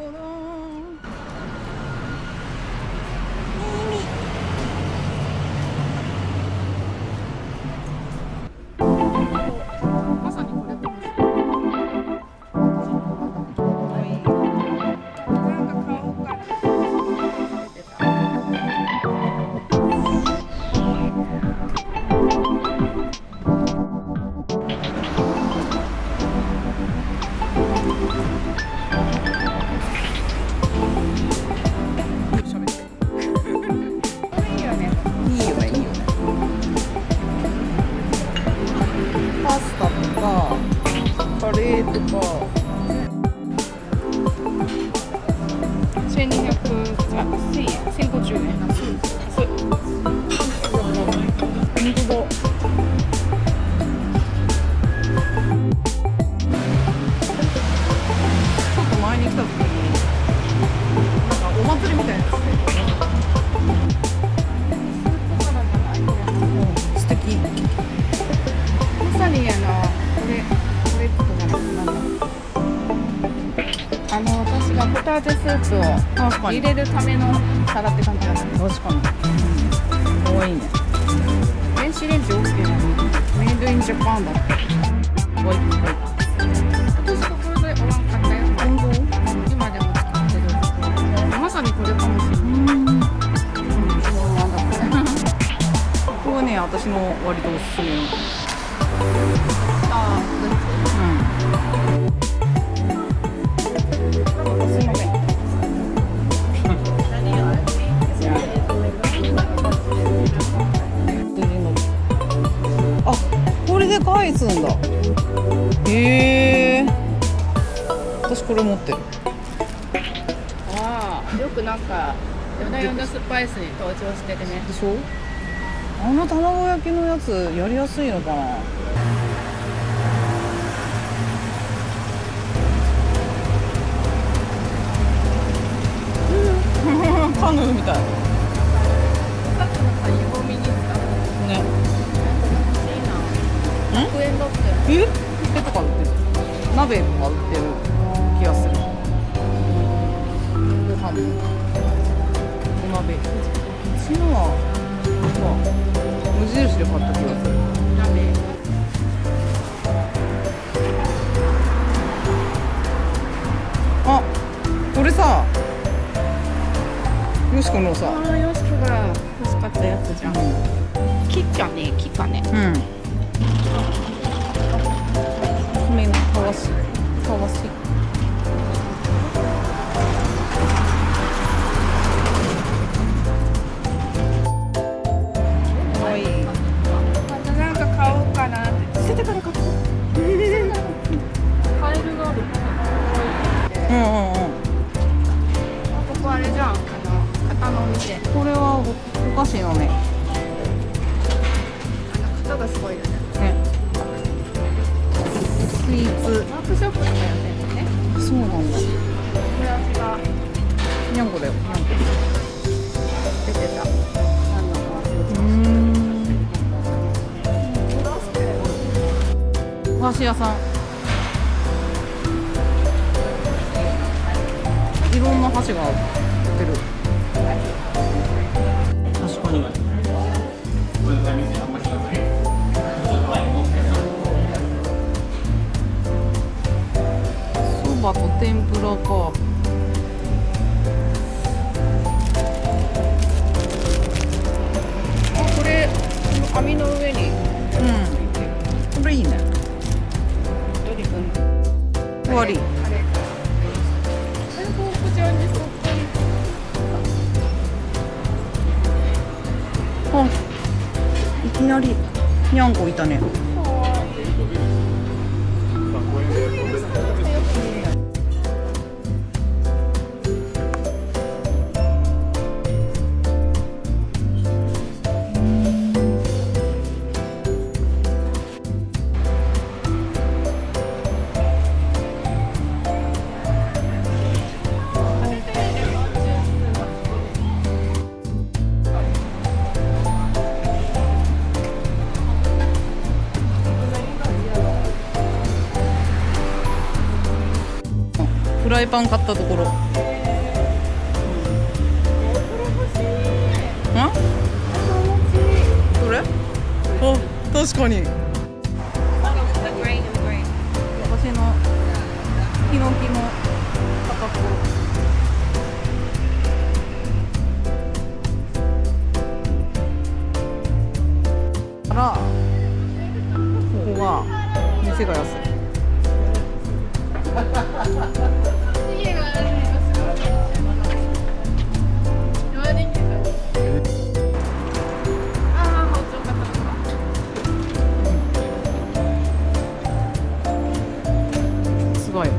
どろん。まさにこれかもしれない。なんか買おうかな。パスタとかカレーとか1200、あ、1000円、1050円。安い。本当だ。ちょっと前に来た時になんかお祭りみたいなやつで素敵。まさにこれとかじゃなくてなんだ、私がポタージュスープを入れるための皿って感じだね。確かに。かわいいね。電子レンジ OK なの。メイドインジャパンだって。かわいい。私ここでおらんかったよ。本当？今でも使ってる。まさにこれかもしれない。なんだこれ。ここはね、私の割とおすすめの。ああ、すいません。あ、これで返すんだ。へえ。私これ持ってる。ああ、よくなんか夜な夜なスパイスに登場してるね。でしょ？あの卵焼きのやつやりやすいのかな。カヌーみたい。さっきのさ、湯もみに使うね。100円だって。え？手とか売ってる。鍋とか売ってる気がする。ご飯もお鍋。うちのは無印で買った気がする。鍋。あ、これさ、よしこのさ、よしこが欲しかったやつじゃん。木かね、木かね。うん。米のたわし。かわいい。またなんか買おうかなって。捨ててから買った。カエルがある。ここあれじゃん。型のお店。これはお菓子のね。型がすごいよね。スイーツ。ワークショップとかやってるね。そうなんだ。これ味が。にゃんこだよ。にゃんこ。出てた。何のか忘れてました。お菓子屋さん。いろんな箸が売ってる。確かに。そばと天ぷらか。あ、これ網の上に。これいいね。終わり。あ、いきなりにゃんこいたね。ライパン買ったところ。どれ？あ、確かに。私のヒノキの価格。からここが店が安い。すごい。こ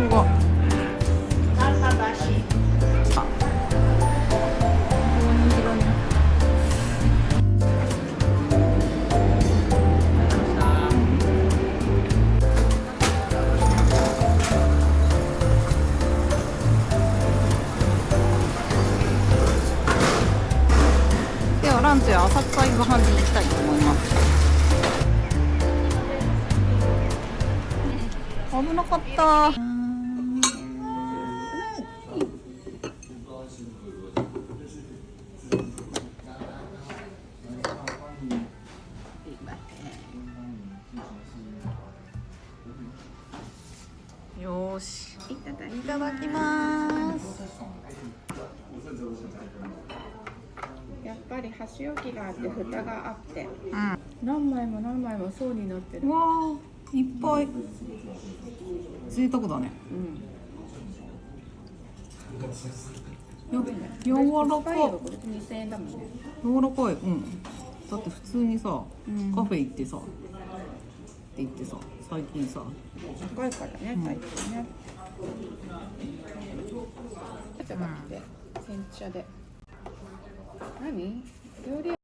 こが。ではランチは浅草ご飯に行きたいと思います。危なかった。よーし、いただきます。やっぱり箸置きがあって蓋があって、うん、何枚も何枚も層になってる。わー、いっぱい。贅沢だね。柔らかい。これ2000円だもんね。柔らかい。うん。だって普通にさ、カフェ行ってさ、最近さ。高いからね、最近ね。ちょっと待って、煎茶で。何？料理